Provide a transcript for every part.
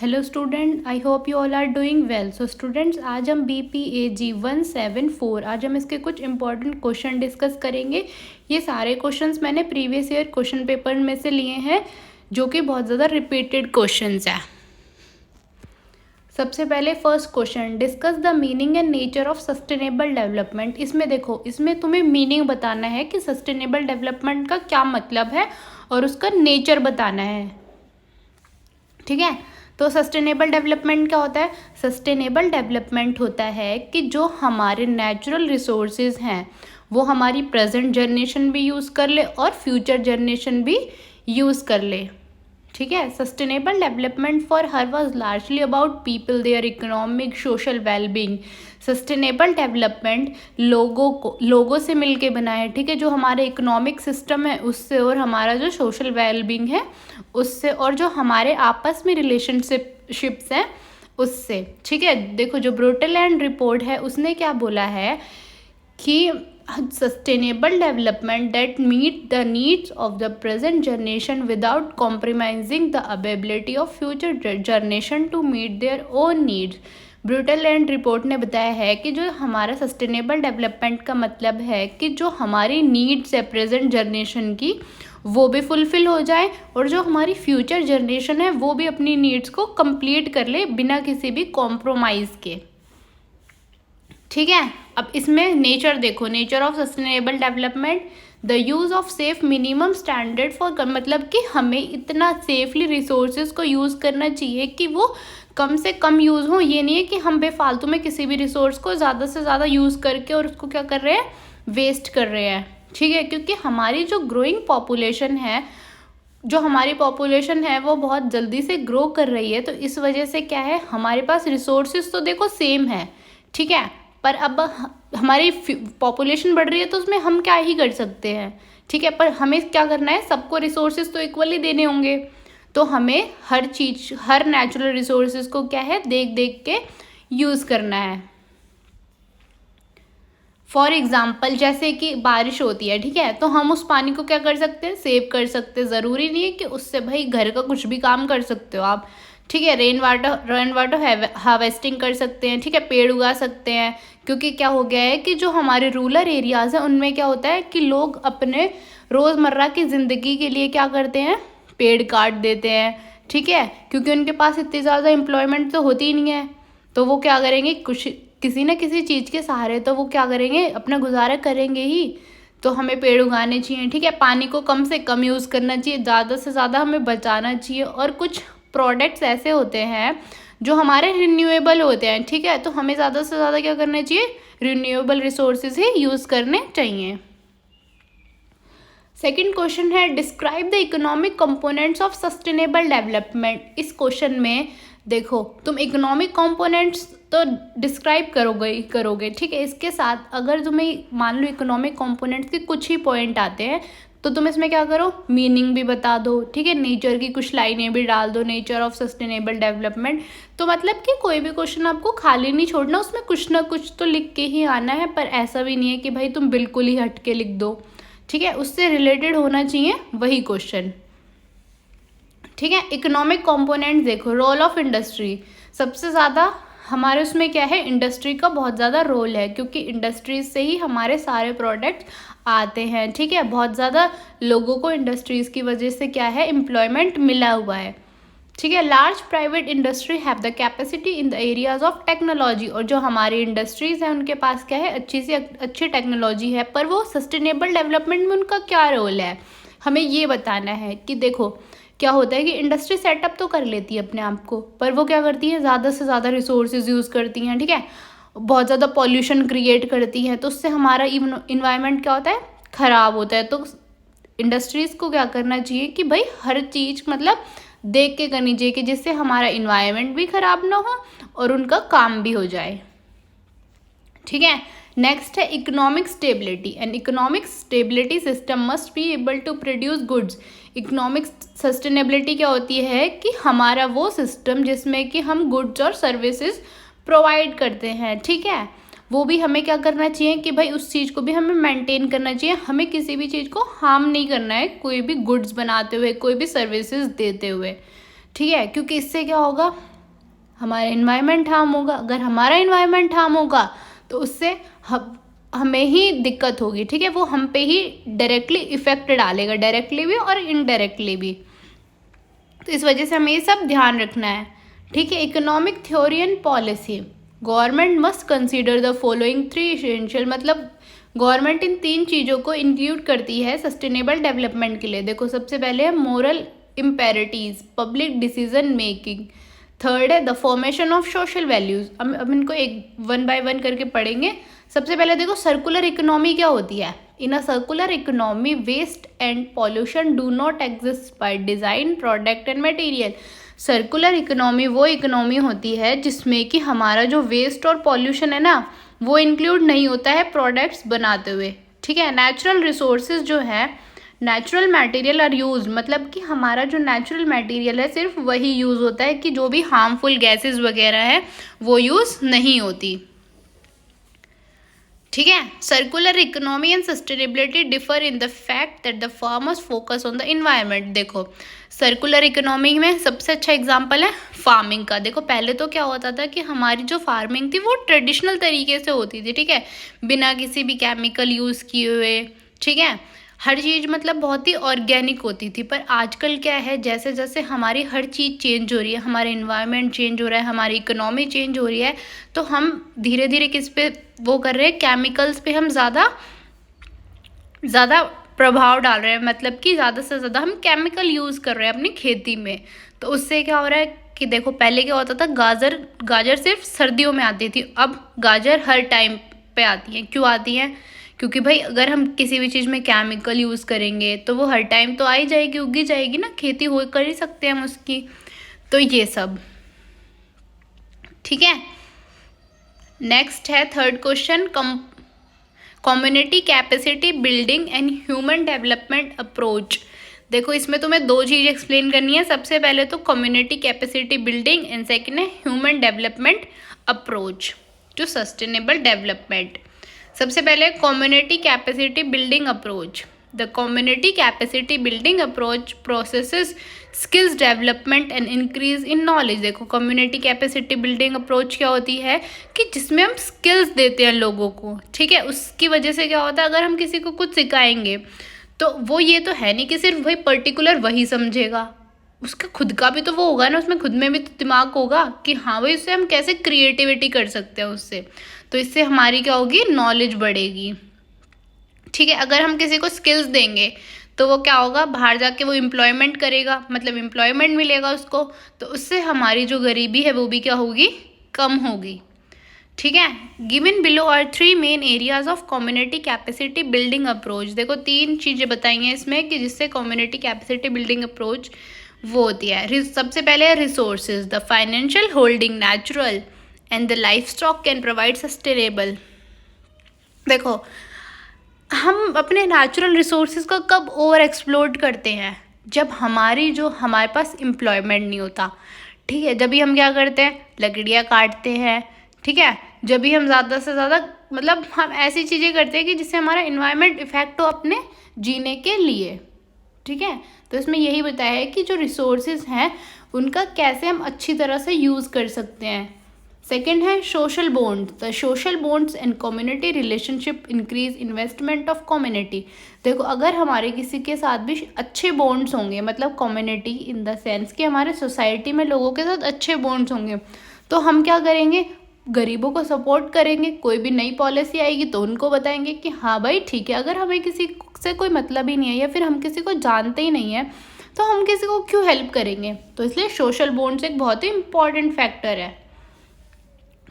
Hello student, I hope you all are doing well. So students, आज हम BPAG 174 आज हम इसके कुछ इंपॉर्टेंट क्वेश्चन डिस्कस करेंगे। ये सारे क्वेश्चंस मैंने प्रीवियस ईयर क्वेश्चन पेपर में से लिए हैं, जो कि बहुत ज़्यादा रिपीटेड क्वेश्चंस हैं। सबसे पहले first question, discuss the meaning and nature of sustainable development. इसमें देखो, इसमें तुम्हें मीनिंग बताना है कि सस्टेनेबल डेवलपमेंट का क्या मतलब है और उसका नेचर बताना है। ठीक है, तो सस्टेनेबल डेवलपमेंट क्या होता है? सस्टेनेबल डेवलपमेंट होता है कि जो हमारे नेचुरल रिसोर्सेज हैं वो हमारी प्रेजेंट जनरेशन भी यूज़ कर ले और फ्यूचर जनरेशन भी यूज़ कर ले। ठीक है, sustainable development for her was largely about people, their economic social wellbeing. Sustainable development लोगों से मिलके बना है। ठीक है, जो हमारे इकोनॉमिक सिस्टम है उससे और हमारा जो सोशल वेलबींग है उससे और जो हमारे आपस में रिलेशनशिप्स हैं उससे। ठीक है, देखो जो ब्रुटलैंड रिपोर्ट है उसने क्या बोला है कि sustainable development that meet the needs of the present generation without compromising the ability of future generation to meet their own needs। Brundtland report ने बताया है कि जो हमारा सस्टेनेबल डेवलपमेंट का मतलब है कि जो हमारी नीड्स है प्रेजेंट जनरेशन की वो भी फुलफिल हो जाए और जो हमारी फ्यूचर जनरेशन है वो भी अपनी नीड्स को कंप्लीट कर ले बिना किसी भी कॉम्प्रोमाइज़ के। ठीक है, अब इसमें नेचर देखो, nature of sustainable development, the use of safe minimum standard for, मतलब कि हमें इतना सेफली रिसोर्सेज को यूज़ करना चाहिए कि वो कम से कम यूज़ हो। ये नहीं है कि हम बेफालतू में किसी भी रिसोर्स को ज़्यादा से ज़्यादा यूज़ करके और उसको क्या कर रहे हैं, वेस्ट कर रहे हैं। ठीक है, क्योंकि हमारी जो ग्रोइंग पॉपुलेशन है, जो हमारी पॉपुलेशन है वो बहुत जल्दी से ग्रो कर रही है, तो इस वजह से क्या है, हमारे पास रिसोर्सेज तो देखो सेम है। ठीक है, पर अब हमारी पॉपुलेशन बढ़ रही है तो उसमें हम क्या ही कर सकते हैं। ठीक है, पर हमें क्या करना है, सबको रिसोर्सेज तो इक्वली देने होंगे, तो हमें हर चीज़, हर नेचुरल रिसोर्सेज को क्या है, देख देख के यूज़ करना है। फॉर एग्ज़ाम्पल, जैसे कि बारिश होती है, ठीक है, तो हम उस पानी को क्या कर सकते हैं, सेव कर सकते हैं। ज़रूरी नहीं है कि उससे भाई घर का कुछ भी काम कर सकते हो आप। ठीक है, रेन वाटर हार्वेस्टिंग कर सकते हैं। ठीक है, पेड़ उगा सकते हैं, क्योंकि क्या हो गया है कि जो हमारे रूरल एरियाज़ हैं उनमें क्या होता है कि लोग अपने रोज़मर्रा की ज़िंदगी के लिए क्या करते हैं, पेड़ काट देते हैं। ठीक है, क्योंकि उनके पास इतनी ज़्यादा एम्प्लॉयमेंट तो होती ही नहीं है, तो वो क्या करेंगे, कुछ किसी न किसी चीज़ के सहारे तो वो क्या करेंगे, अपना गुजारा करेंगे ही। तो हमें पेड़ उगाने चाहिए। ठीक है, पानी को कम से कम यूज़ करना चाहिए, ज़्यादा से ज़्यादा हमें बचाना चाहिए। और कुछ प्रोडक्ट्स ऐसे होते हैं जो हमारे रिन्यूएबल होते हैं। ठीक है, तो हमें ज़्यादा से ज़्यादा क्या करना चाहिए, रिन्यूएबल रिसोर्सेज ही यूज़ करने चाहिए। सेकंड क्वेश्चन है, describe the economic components of sustainable development. इस क्वेश्चन में देखो, तुम इकोनॉमिक कंपोनेंट्स तो डिस्क्राइब करोगे। ठीक है, इसके साथ अगर तुम्हें मान लो इकोनॉमिक कंपोनेंट्स के कुछ ही पॉइंट आते हैं तो तुम इसमें क्या करो, मीनिंग भी बता दो। ठीक है, नेचर की कुछ लाइनें भी डाल दो, नेचर ऑफ सस्टेनेबल डेवलपमेंट। तो मतलब कि कोई भी क्वेश्चन आपको खाली नहीं छोड़ना, उसमें कुछ ना कुछ तो लिख के ही आना है। पर ऐसा भी नहीं है कि भाई तुम बिल्कुल ही हट के लिख दो। ठीक है, उससे रिलेटेड होना चाहिए वही क्वेश्चन। ठीक है, इकोनॉमिक कंपोनेंट देखो, रोल ऑफ इंडस्ट्री, सबसे ज़्यादा हमारे उसमें क्या है, इंडस्ट्री का बहुत ज़्यादा रोल है, क्योंकि इंडस्ट्रीज से ही हमारे सारे प्रोडक्ट आते हैं। ठीक है, बहुत ज़्यादा लोगों को इंडस्ट्रीज़ की वजह से क्या है, एम्प्लॉयमेंट मिला हुआ है। ठीक है, large private industry have the capacity in the areas of technology, और जो हमारी इंडस्ट्रीज़ हैं उनके पास क्या है, अच्छी से अच्छी टेक्नोलॉजी है। पर वो सस्टेनेबल डेवलपमेंट में उनका क्या रोल है, हमें ये बताना है कि देखो क्या होता है कि इंडस्ट्री सेटअप तो कर लेती है अपने आप को, पर वो क्या करती है, ज़्यादा से ज़्यादा रिसोर्सेज यूज़ करती हैं। ठीक है, बहुत ज़्यादा पॉल्यूशन क्रिएट करती हैं, तो उससे हमारा इन्वायरमेंट क्या होता है, ख़राब होता है। तो इंडस्ट्रीज़ को क्या करना चाहिए कि भाई हर चीज़ मतलब देख के करनी चाहिए कि जिससे हमारा इन्वायरमेंट भी ख़राब ना हो और उनका काम भी हो जाए। ठीक है, नेक्स्ट है economic stability. And economic stability system must be able to produce goods. Economic sustainability क्या होती है कि हमारा वो सिस्टम जिसमें कि हम गुड्स और सर्विसेज प्रोवाइड करते हैं। ठीक है, वो भी हमें क्या करना चाहिए कि भाई उस चीज़ को भी हमें मेंटेन करना चाहिए। हमें किसी भी चीज़ को हार्म नहीं करना है, कोई भी गुड्स बनाते हुए, कोई भी सर्विसेज देते हुए। ठीक है, क्योंकि इससे क्या होगा, हमारा इन्वायरमेंट हार्म होगा। अगर हमारा इन्वायरमेंट हार्म होगा तो उससे हमें ही दिक्कत होगी। ठीक है, वो हम पे ही डायरेक्टली इफेक्ट डालेगा, डायरेक्टली भी और इनडायरेक्टली भी। तो इस वजह से हमें ये सब ध्यान रखना है। ठीक है, economic theory and policy, government must consider the following 3 essential, मतलब गवर्नमेंट इन 3 चीज़ों को इंक्लूड करती है सस्टेनेबल डेवलपमेंट के लिए। देखो, सबसे पहले है moral imperatives, public decision making. Third है the formation of social values. अब इनको एक 1 बाय 1 करके पढ़ेंगे। सबसे पहले देखो, सर्कुलर इकोनॉमी क्या होती है। In a circular economy waste and pollution do not exist by design, product and material. Circular economy वो इकोनॉमी होती है जिसमें कि हमारा जो वेस्ट और पॉल्यूशन है ना, वो इंक्लूड नहीं होता है प्रोडक्ट्स बनाते हुए। ठीक है, नेचुरल रिसोर्सेज जो है, नेचुरल मटेरियल आर यूज, मतलब कि हमारा जो नेचुरल मटेरियल है सिर्फ वही यूज़ होता है, कि जो भी हार्मफुल गैसेस वगैरह है वो यूज़ नहीं होती। ठीक है, circular economy and sustainability differ in the fact that the farmers focus on the environment. देखो, सर्कुलर इकोनॉमी में सबसे अच्छा एग्जांपल है फार्मिंग का। देखो, पहले तो क्या होता था कि हमारी जो फार्मिंग थी वो ट्रेडिशनल तरीके से होती थी। ठीक है, बिना किसी भी केमिकल यूज़ किए हुए। ठीक है, हर चीज़ मतलब बहुत ही ऑर्गेनिक होती थी। पर आजकल क्या है, जैसे जैसे हमारी हर चीज़ चेंज हो रही है, हमारा इन्वायरमेंट चेंज हो रहा है, हमारी इकोनॉमी चेंज हो रही है, तो हम धीरे धीरे किस पे वो कर रहे हैं, केमिकल्स पे हम ज़्यादा प्रभाव डाल रहे हैं। मतलब कि ज़्यादा से ज़्यादा हम केमिकल यूज़ कर रहे हैं अपनी खेती में। तो उससे क्या हो रहा है कि देखो, पहले क्या होता था, गाजर सिर्फ सर्दियों में आती थी, अब गाजर हर टाइम पे आती है। क्यों आती है? क्योंकि भाई अगर हम किसी भी चीज़ में केमिकल यूज़ करेंगे तो वो हर टाइम तो आ ही जाएगी, उगी जाएगी ना, खेती हो कर ही सकते हैं हम उसकी। तो ये सब ठीक है। नेक्स्ट है third question, community capacity building and human development approach. देखो, इसमें तुम्हें 2 चीज़ एक्सप्लेन करनी है। सबसे पहले तो community capacity building and second है human development approach to sustainable development. सबसे पहले community capacity building approach. The community capacity building approach processes skills development and increase in knowledge. देखो, कम्युनिटी कैपेसिटी बिल्डिंग अप्रोच क्या होती है कि जिसमें हम स्किल्स देते हैं लोगों को। ठीक है, उसकी वजह से क्या होता है, अगर हम किसी को कुछ सिखाएंगे तो वो ये तो है नहीं कि सिर्फ वही पर्टिकुलर वही समझेगा, उसका खुद का भी तो वो होगा ना, उसमें खुद में भी तो दिमाग होगा कि हाँ भाई उससे हम कैसे क्रिएटिविटी कर सकते हैं उससे। तो इससे हमारी क्या होगी, नॉलेज बढ़ेगी। ठीक है, अगर हम किसी को स्किल्स देंगे तो वो क्या होगा, बाहर जाके वो एम्प्लॉयमेंट करेगा, मतलब एम्प्लॉयमेंट मिलेगा उसको। तो उससे हमारी जो गरीबी है वो भी क्या होगी, कम होगी। ठीक है, given below are 3 main areas of community capacity building approach. देखो, 3 चीज़ें बताई हैं इसमें कि जिससे कम्युनिटी कैपेसिटी बिल्डिंग अप्रोच वो होती है। सबसे पहले है resources, the financial holding natural and the life stock can provide sustainable. देखो, हम अपने नेचुरल रिसोर्सेज का कब ओवर एक्सप्लोर करते हैं, जब हमारे पास एम्प्लॉयमेंट नहीं होता। ठीक है, जब भी हम क्या करते हैं, लकड़ियाँ काटते हैं। ठीक है, जब भी हम ज़्यादा से ज़्यादा मतलब हम ऐसी चीज़ें करते हैं कि जिससे हमारा इन्वायरमेंट इफेक्ट हो अपने जीने के लिए। ठीक है, तो इसमें यही बताया है कि जो रिसोर्सेज हैं उनका कैसे हम अच्छी तरह से यूज़ कर सकते हैं। सेकेंड है social bonds, the social bonds and community relationship increase investment of community. देखो, अगर हमारे किसी के साथ भी अच्छे बॉन्ड्स होंगे, मतलब कम्युनिटी इन द सेंस कि हमारे सोसाइटी में लोगों के साथ अच्छे बॉन्ड्स होंगे, तो हम क्या करेंगे, गरीबों को सपोर्ट करेंगे। कोई भी नई पॉलिसी आएगी तो उनको बताएंगे कि हाँ भाई ठीक है, अगर हमें किसी से कोई मतलब ही नहीं है या फिर हम किसी को जानते ही नहीं है तो हम किसी को क्यों हेल्प करेंगे। तो इसलिए सोशल बॉन्ड्स एक बहुत ही इंपॉर्टेंट फैक्टर है।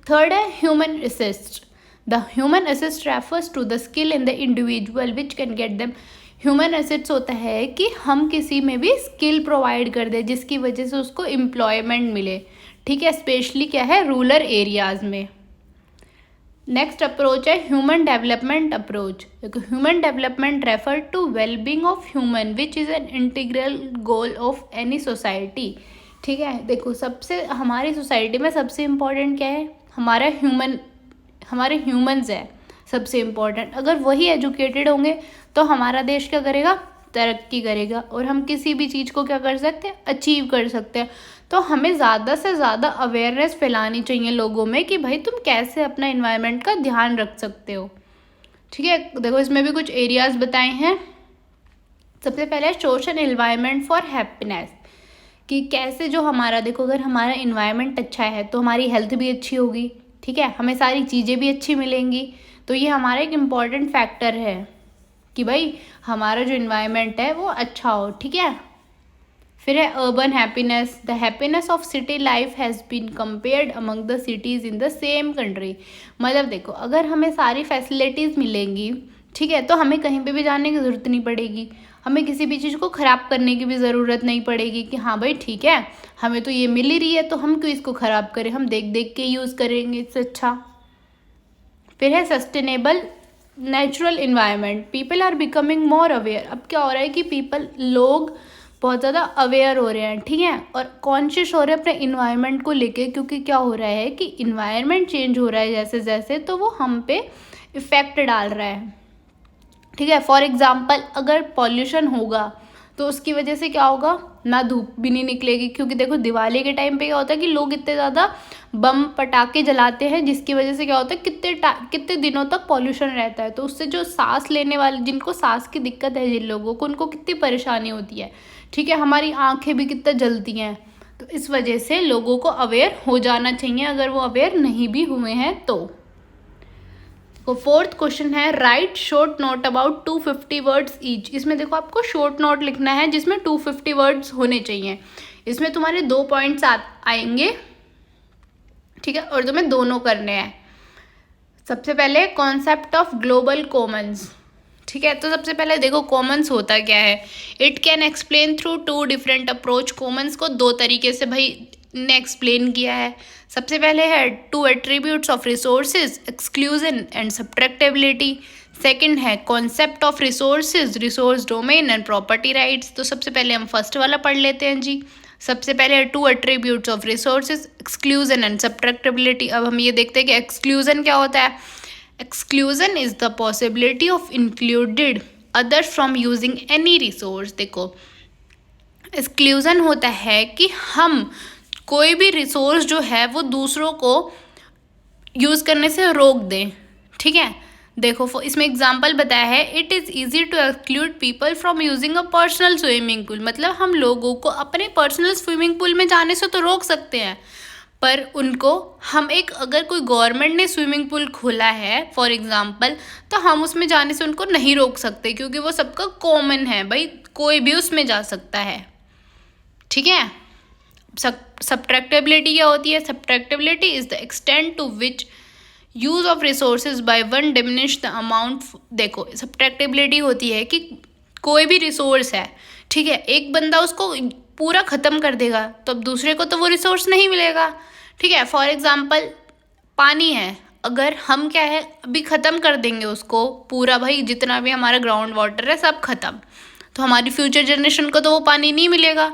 थर्ड है human assist, the human assist refers to the skill in the individual which can get them. Human assist होता है कि हम किसी में भी स्किल प्रोवाइड कर दें जिसकी वजह से उसको एम्प्लॉयमेंट मिले। ठीक है, स्पेशली क्या है, रूरल एरियाज में। नेक्स्ट अप्रोच है ह्यूमन डेवलपमेंट अप्रोच। देखो, human development refer to wellbeing of human which is an integral goal of any society. ठीक है, देखो, सबसे हमारी सोसाइटी में सबसे इम्पोर्टेंट क्या है, हमारे ह्यूमंस है सबसे इम्पोर्टेंट। अगर वही एजुकेटेड होंगे तो हमारा देश क्या करेगा, तरक्की करेगा और हम किसी भी चीज़ को क्या कर सकते हैं, अचीव कर सकते हैं। तो हमें ज़्यादा से ज़्यादा अवेयरनेस फैलानी चाहिए लोगों में कि भाई तुम कैसे अपना इन्वायरमेंट का ध्यान रख सकते हो। ठीक है, देखो इसमें भी कुछ एरियाज़ बताए हैं। सबसे पहले सोशल एनवायरनमेंट फॉर हैप्पीनेस, कि कैसे जो हमारा, देखो अगर हमारा इन्वायरमेंट अच्छा है तो हमारी हेल्थ भी अच्छी होगी, ठीक है, हमें सारी चीज़ें भी अच्छी मिलेंगी। तो ये हमारा एक इम्पॉर्टेंट फैक्टर है कि भाई हमारा जो इन्वायरमेंट है वो अच्छा हो, ठीक है। फिर है urban happiness, the happiness of city life has been compared among the cities in the same country. मतलब देखो अगर हमें सारी फैसिलिटीज़ मिलेंगी, ठीक है, तो हमें कहीं पे भी जाने की ज़रूरत नहीं पड़ेगी, हमें किसी भी चीज़ को ख़राब करने की भी ज़रूरत नहीं पड़ेगी कि हाँ भाई ठीक है हमें तो ये मिल ही रही है तो हम क्यों इसको ख़राब करें, हम देख देख के यूज़ करेंगे, इससे अच्छा। फिर है sustainable natural environment, people are becoming more aware. अब क्या हो रहा है कि लोग बहुत ज़्यादा अवेयर हो रहे हैं, ठीक है, और कॉन्शियस हो रहे हैं अपने इन्वायरमेंट को लेके, क्योंकि क्या हो रहा है कि इन्वायरमेंट चेंज हो रहा है जैसे जैसे, तो वो हम पे इफ़ेक्ट डाल रहा है, ठीक है। फॉर एग्जाम्पल अगर पॉल्यूशन होगा तो उसकी वजह से क्या होगा, ना धूप भी नहीं निकलेगी, क्योंकि देखो दिवाली के टाइम पे क्या होता है कि लोग इतने ज़्यादा बम पटाखे जलाते हैं जिसकी वजह से क्या होता है कितने दिनों तक पॉल्यूशन रहता है। तो उससे जो सांस लेने वाले, जिनको सांस की दिक्कत है जिन लोगों को, उनको कितनी परेशानी होती है, ठीक है, हमारी आँखें भी कितना जलती हैं। तो इस वजह से लोगों को अवेयर हो जाना चाहिए अगर वो अवेयर नहीं भी हुए हैं तो। फोर्थ क्वेश्चन है right short note about 250 words each. इसमें देखो आपको शॉर्ट नोट लिखना है जिसमें 250 वर्ड्स होने चाहिए। इसमें तुम्हारे 2 पॉइंट्स आएंगे, ठीक है, और तुम्हें दोनों करने हैं। सबसे पहले कॉन्सेप्ट ऑफ ग्लोबल कॉमन्स, ठीक है। तो सबसे पहले देखो कॉमन्स होता क्या है। It can explain through 2 different approach. Commons को 2 तरीके से भाई ने एक्सप्लेन किया है। सबसे पहले है 2 attributes of resources, exclusion and subtractability. Second है concept of resources, resource domain and property rights. तो सबसे पहले हम फर्स्ट वाला पढ़ लेते हैं जी। सबसे पहले है 2 attributes of resources, exclusion and subtractability. अब हम ये देखते हैं कि एक्सक्लूजन क्या होता है। Exclusion is the possibility of included others from using any resource. देखो एक्सक्लूजन होता है कि हम कोई भी रिसोर्स जो है वो दूसरों को यूज़ करने से रोक दें, ठीक है। देखो इसमें एग्जांपल बताया है, it is easy to exclude people from using a personal swimming pool. मतलब हम लोगों को अपने पर्सनल स्विमिंग पूल में जाने से तो रोक सकते हैं, पर उनको हम अगर कोई गवर्नमेंट ने स्विमिंग पूल खोला है फॉर एग्जांपल, तो हम उसमें जाने से उनको नहीं रोक सकते, क्योंकि वो सबका कॉमन है, भाई कोई भी उसमें जा सकता है, ठीक है। सब्ट्रैक्टेबिलिटी क्या होती है। Subtractability is the extent to which use of resources by one diminish the amount. देखो सब्ट्रैक्टेबिलिटी होती है कि कोई भी रिसोर्स है, ठीक है, एक बंदा उसको पूरा ख़त्म कर देगा तो अब दूसरे को तो वो रिसोर्स नहीं मिलेगा, ठीक है। फॉर एग्जांपल पानी है, अगर हम क्या है अभी ख़त्म कर देंगे उसको पूरा, भाई जितना भी हमारा ग्राउंड वाटर है सब ख़त्म, तो हमारी फ्यूचर जनरेशन को तो वो पानी नहीं मिलेगा।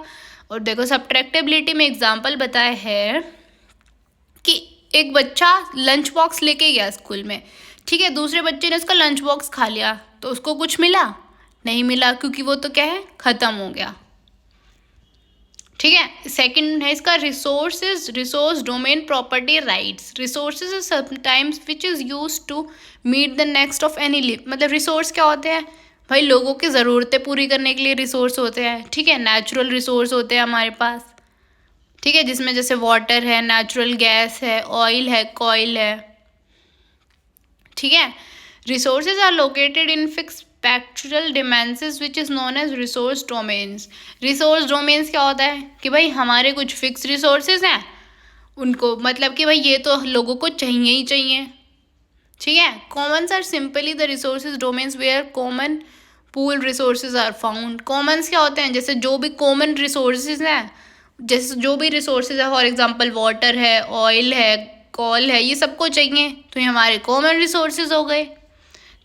और देखो सब्ट्रैक्टेबिलिटी में एग्जांपल बताया है कि एक बच्चा लंच बॉक्स लेके गया स्कूल में, ठीक है, दूसरे बच्चे ने उसका लंच बॉक्स खा लिया, तो उसको कुछ मिला नहीं मिला, क्योंकि वो तो क्या है ख़त्म हो गया, ठीक है। सेकंड है इसका resources, resource domain property rights. Resources is sometimes which is use to meet the next of any live. मतलब रिसोर्स क्या होते हैं, भाई लोगों की ज़रूरतें पूरी करने के लिए रिसोर्स होते हैं, ठीक है। नेचुरल रिसोर्स होते हैं हमारे पास, ठीक है, जिसमें जैसे वाटर है, नेचुरल गैस है, ऑयल है, कॉयल है, ठीक है। Resources are located in fix spectral dimensions which is known as resource domains. Resource domains क्या होता है कि भाई हमारे कुछ फिक्स रिसोर्सेज हैं, उनको मतलब कि भाई ये तो लोगों को चाहिए ही चाहिए, ठीक है। Commons are simply the resources domains where common pool resources are found. Commons क्या होते हैं, जैसे जो भी कॉमन रिसोर्सेज हैं, जैसे जो भी रिसोर्सेज है, फॉर एग्जांपल वाटर है, ऑयल है, कॉल है, ये सबको चाहिए तो ये हमारे कॉमन रिसोर्सेज हो गए,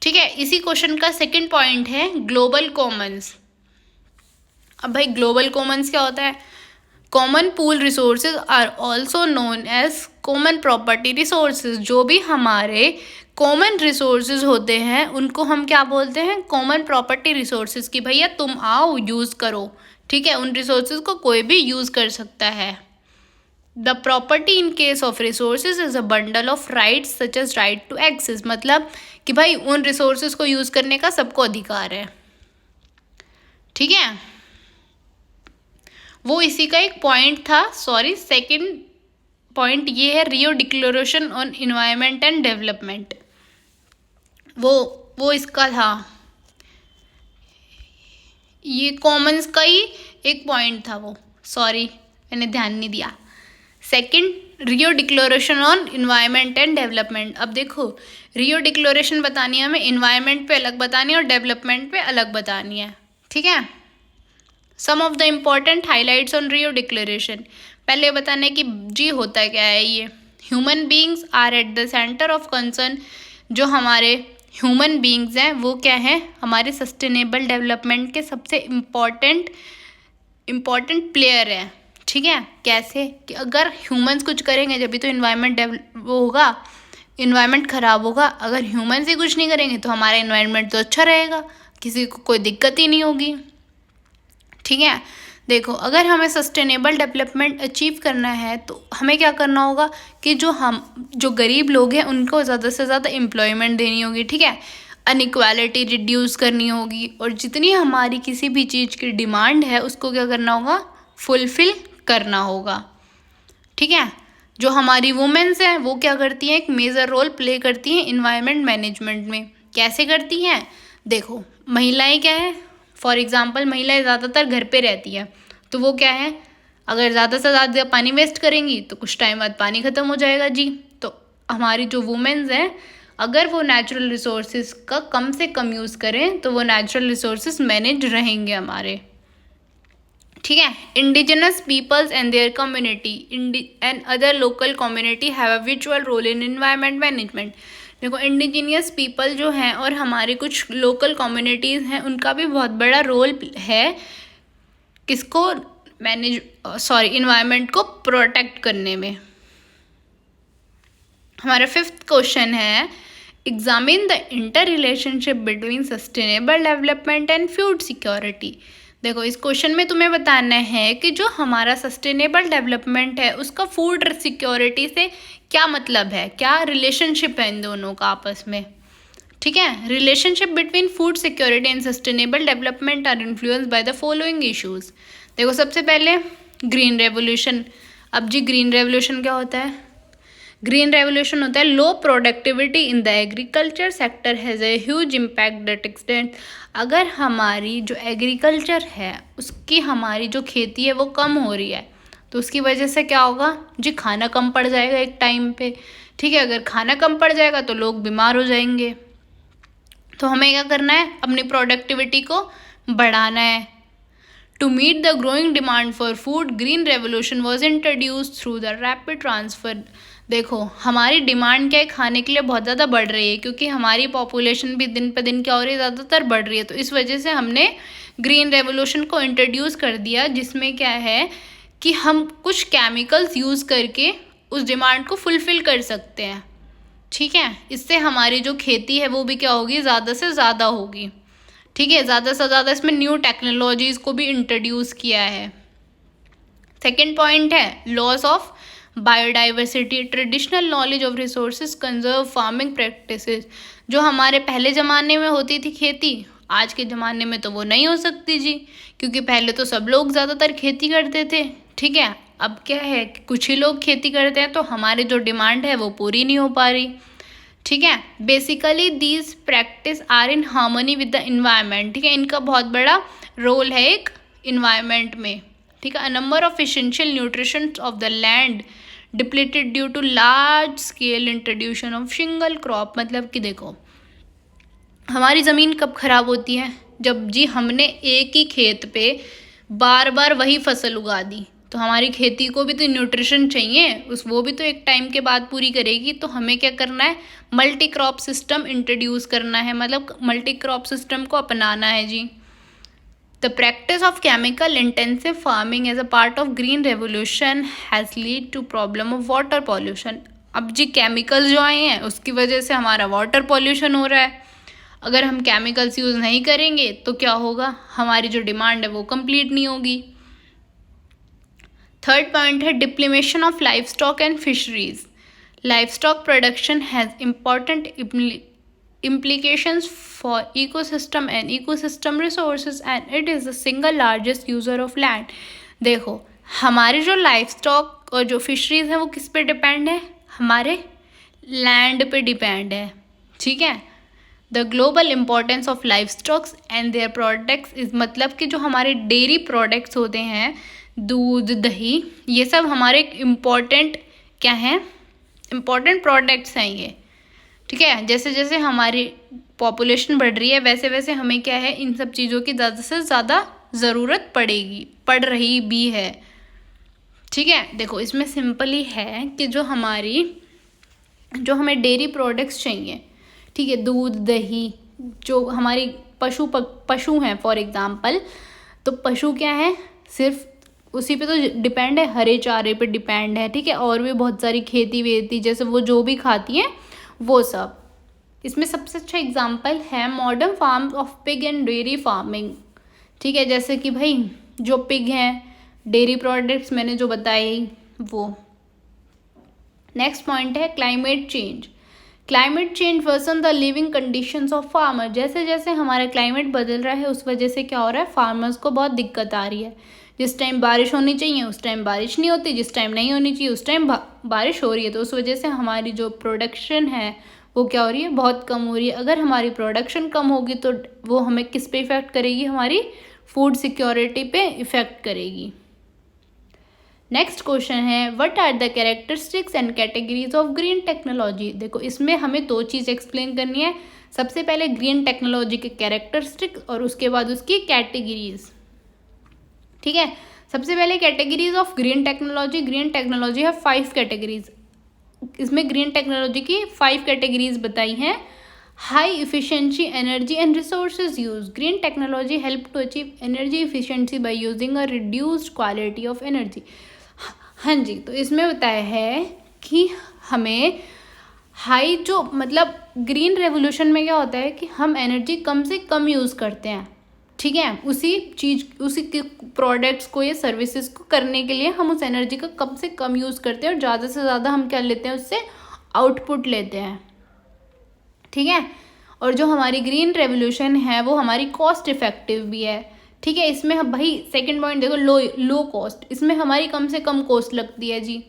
ठीक है। इसी क्वेश्चन का सेकंड पॉइंट है ग्लोबल कॉमन्स। अब भाई ग्लोबल कॉमन्स क्या होता है, common pool resources are also known as common property resources. जो भी हमारे कॉमन रिसोर्सेज होते हैं उनको हम क्या बोलते हैं, कॉमन प्रॉपर्टी रिसोर्सेज, कि भैया तुम आओ यूज़ करो, ठीक है। उन रिसोर्सेज को कोई भी यूज़ कर सकता है। The property in case of resources is a bundle of rights such as right to access, मतलब कि भाई उन रिसोर्सेज को यूज़ करने का सबको अधिकार है, ठीक है। वो इसी का एक पॉइंट था, सॉरी सेकंड पॉइंट ये है Rio declaration on environment and development, वो इसका था, ये कॉमन्स का ही एक पॉइंट था वो, सॉरी मैंने ध्यान नहीं दिया। Second Rio declaration on environment and development. अब देखो रियो डिक्लेरेशन बतानी है हमें, इन्वायरमेंट पे अलग बतानी है और डेवलपमेंट पे अलग बतानी है, ठीक है। Some of the important highlights on Rio declaration, पहले बताने कि जी होता क्या है ये। Human beings are at the centre of concern, जो हमारे ह्यूमन बींग्स हैं वो क्या है, हमारे सस्टेनेबल डेवलपमेंट के सबसे इम्पॉर्टेंट प्लेयर है, ठीक है। कैसे कि अगर ह्यूमंस कुछ करेंगे जब भी तो इन्वायरमेंट वो होगा, इन्वायरमेंट ख़राब होगा। अगर ह्यूमंस ही कुछ नहीं करेंगे तो हमारा इन्वायरमेंट तो अच्छा रहेगा, किसी को कोई दिक्कत ही नहीं होगी, ठीक है। देखो अगर हमें सस्टेनेबल डेवलपमेंट अचीव करना है तो हमें क्या करना होगा कि जो गरीब लोग हैं उनको ज़्यादा से ज़्यादा एम्प्लॉयमेंट देनी होगी, ठीक है। अनइक्वालिटी रिड्यूस करनी होगी और जितनी हमारी किसी भी चीज़ की डिमांड है उसको क्या करना होगा, फुलफिल करना होगा, ठीक है। जो हमारी वुमेन्स हैं वो क्या करती हैं, एक मेजर रोल प्ले करती हैं इन्वायरमेंट मैनेजमेंट में। कैसे करती हैं, देखो महिलाएं क्या है, फॉर एग्जांपल महिलाएं ज़्यादातर घर पे रहती हैं, तो वो क्या है, अगर ज़्यादा से ज़्यादा पानी वेस्ट करेंगी तो कुछ टाइम बाद पानी ख़त्म हो जाएगा जी। तो हमारी जो वुमेन्स हैं अगर वो नेचुरल रिसोर्सेज का कम से कम यूज़ करें तो वो नेचुरल रिसोर्सेज मैनेज रहेंगे हमारे, ठीक है। Indigenous peoples and their community and other local community have a vital role in environment management. देखो इंडिजीनियस पीपल जो हैं और हमारे कुछ लोकल कम्युनिटीज़ हैं उनका भी बहुत बड़ा रोल है किसको इन्वायरमेंट को प्रोटेक्ट करने में। हमारा फिफ्थ क्वेश्चन है examine the inter relationship between sustainable development and food security. देखो इस क्वेश्चन में तुम्हें बताना है कि जो हमारा सस्टेनेबल डेवलपमेंट है उसका फूड सिक्योरिटी से क्या मतलब है, क्या रिलेशनशिप है इन दोनों का आपस में, ठीक है। Relationship between food security and sustainable development are influenced by the following issues. देखो सबसे पहले ग्रीन रेवोल्यूशन। अब जी ग्रीन रेवोल्यूशन क्या होता है, ग्रीन रेवोल्यूशन होता है लो productivity in the agriculture sector has a huge impact that extend. अगर हमारी जो एग्रीकल्चर है उसकी हमारी जो खेती है वो कम हो रही है तो उसकी वजह से क्या होगा जी, खाना कम पड़ जाएगा एक टाइम पे, ठीक है। अगर खाना कम पड़ जाएगा तो लोग बीमार हो जाएंगे, तो हमें क्या करना है, अपनी प्रोडक्टिविटी को बढ़ाना है। To meet the growing demand for food green revolution was introduce through the rapid transfer. देखो हमारी डिमांड क्या है, खाने के लिए बहुत ज़्यादा बढ़ रही है क्योंकि हमारी पॉपुलेशन भी दिन पे दिन क्या हो रही है, ज़्यादातर बढ़ रही है। तो इस वजह से हमने ग्रीन रेवोल्यूशन को इंट्रोड्यूस कर दिया जिसमें क्या है कि हम कुछ केमिकल्स यूज़ करके उस डिमांड को फुलफ़िल कर सकते हैं, ठीक है। इससे हमारी जो खेती है वो भी क्या होगी, ज़्यादा से ज़्यादा होगी, ठीक है। ज़्यादा से ज़्यादा इसमें न्यू टेक्नोलॉजीज़ को भी इंट्रोड्यूस किया है। सेकेंड पॉइंट है loss of biodiversity. Traditional knowledge of resources conserve farming practices. जो हमारे पहले ज़माने में होती थी खेती, आज के ज़माने में तो वो नहीं हो सकती जी, क्योंकि पहले तो सब लोग ज़्यादातर खेती करते थे, ठीक है। अब क्या है कि कुछ ही लोग खेती करते हैं तो हमारी जो डिमांड है वो पूरी नहीं हो पा रही, ठीक है। Basically these practice are in harmony with the environment, ठीक है। इनका बहुत बड़ा रोल है एक इन्वायरमेंट में, ठीक है। A number of essential nutrition of the land depleted due to large scale introduction of single crop. मतलब कि देखो हमारी ज़मीन कब ख़राब होती है, जब जी हमने एक ही खेत पे बार बार वही फसल उगा दी। तो हमारी खेती को भी तो न्यूट्रिशन चाहिए, वो भी तो एक टाइम के बाद पूरी करेगी। तो हमें क्या करना है, मल्टी क्रॉप सिस्टम इंट्रोड्यूस करना है, मतलब मल्टी क्रॉप सिस्टम को अपनाना है जी, The practice of chemical intensive farming as a part of green revolution has lead to problem of water pollution. अब जी केमिकल्स जो आए हैं उसकी वजह से हमारा वाटर पॉल्यूशन हो रहा है. अगर हम केमिकल्स यूज़ नहीं करेंगे तो क्या होगा, हमारी जो डिमांड है वो कंप्लीट नहीं होगी. थर्ड पॉइंट है depletion of livestock and fisheries. Livestock production has important implications for ecosystem and ecosystem resources and it is the single largest user of land. देखो हमारे जो लाइफ स्टॉक और जो fisheries हैं वो किस पे डिपेंड है, हमारे लैंड पे डिपेंड है. ठीक है. The global importance of life stocks and their products is, मतलब कि जो हमारे डेयरी प्रोडक्ट्स होते हैं, दूध दही, ये सब हमारे इम्पॉर्टेंट क्या हैं, इम्पॉर्टेंट प्रोडक्ट्स हैं ये. ठीक है. जैसे जैसे हमारी पॉपुलेशन बढ़ रही है वैसे वैसे हमें क्या है, इन सब चीज़ों की ज़्यादा से ज़्यादा ज़रूरत पड़ रही भी है. ठीक है. देखो इसमें सिंपली है कि जो हमें डेयरी प्रोडक्ट्स चाहिए, ठीक है, दूध दही, जो हमारी पशु हैं फॉर एग्ज़ाम्पल, तो पशु क्या है, सिर्फ उसी पे तो डिपेंड है, हरे चारे पे डिपेंड है. ठीक है. और भी बहुत सारी खेती वेती जैसे वो जो भी खाती हैं वो सब. इसमें सबसे अच्छा एग्जांपल है modern farm of pig and dairy farming. ठीक है. जैसे कि भाई जो पिग हैं, डेयरी प्रोडक्ट्स मैंने जो बताई वो. नेक्स्ट पॉइंट है climate change. Climate change versus the living conditions of farmer. जैसे जैसे हमारा क्लाइमेट बदल रहा है उस वजह से क्या हो रहा है, फार्मर्स को बहुत दिक्कत आ रही है. जिस टाइम बारिश होनी चाहिए उस टाइम बारिश नहीं होती, जिस टाइम नहीं होनी चाहिए उस टाइम बारिश हो रही है. तो उस वजह से हमारी जो प्रोडक्शन है वो क्या हो रही है, बहुत कम हो रही है. अगर हमारी प्रोडक्शन कम होगी तो वो हमें किस पे इफ़ेक्ट करेगी, हमारी फूड सिक्योरिटी पे इफ़ेक्ट करेगी. नेक्स्ट क्वेश्चन है what are the characteristics and categories of green technology. देखो इसमें हमें दो चीज़ एक्सप्लेन करनी है. सबसे पहले ग्रीन टेक्नोलॉजी के कैरेक्टरिस्टिक्स और उसके बाद उसकी कैटेगरीज. ठीक है. सबसे पहले categories of green technology. Green technology है 5 कैटेगरीज. इसमें ग्रीन टेक्नोलॉजी की 5 कैटेगरीज बताई हैं. High efficiency energy and resources use. Green technology help to achieve energy efficiency by using a reduced quality of energy. हाँ जी. तो इसमें बताया है कि हमें हाई जो मतलब ग्रीन रेवोल्यूशन में क्या होता है कि हम एनर्जी कम से कम यूज़ करते हैं. ठीक है. उसी के प्रोडक्ट्स को या सर्विसेज को करने के लिए हम उस एनर्जी का कम से कम यूज़ करते हैं और ज़्यादा से ज़्यादा हम क्या लेते हैं, उससे आउटपुट लेते हैं. ठीक है. और जो हमारी ग्रीन रेवोल्यूशन है वो हमारी कॉस्ट इफेक्टिव भी है. ठीक है. इसमें हम भाई सेकंड पॉइंट देखो, लो कॉस्ट. इसमें हमारी कम से कम कॉस्ट लगती है जी.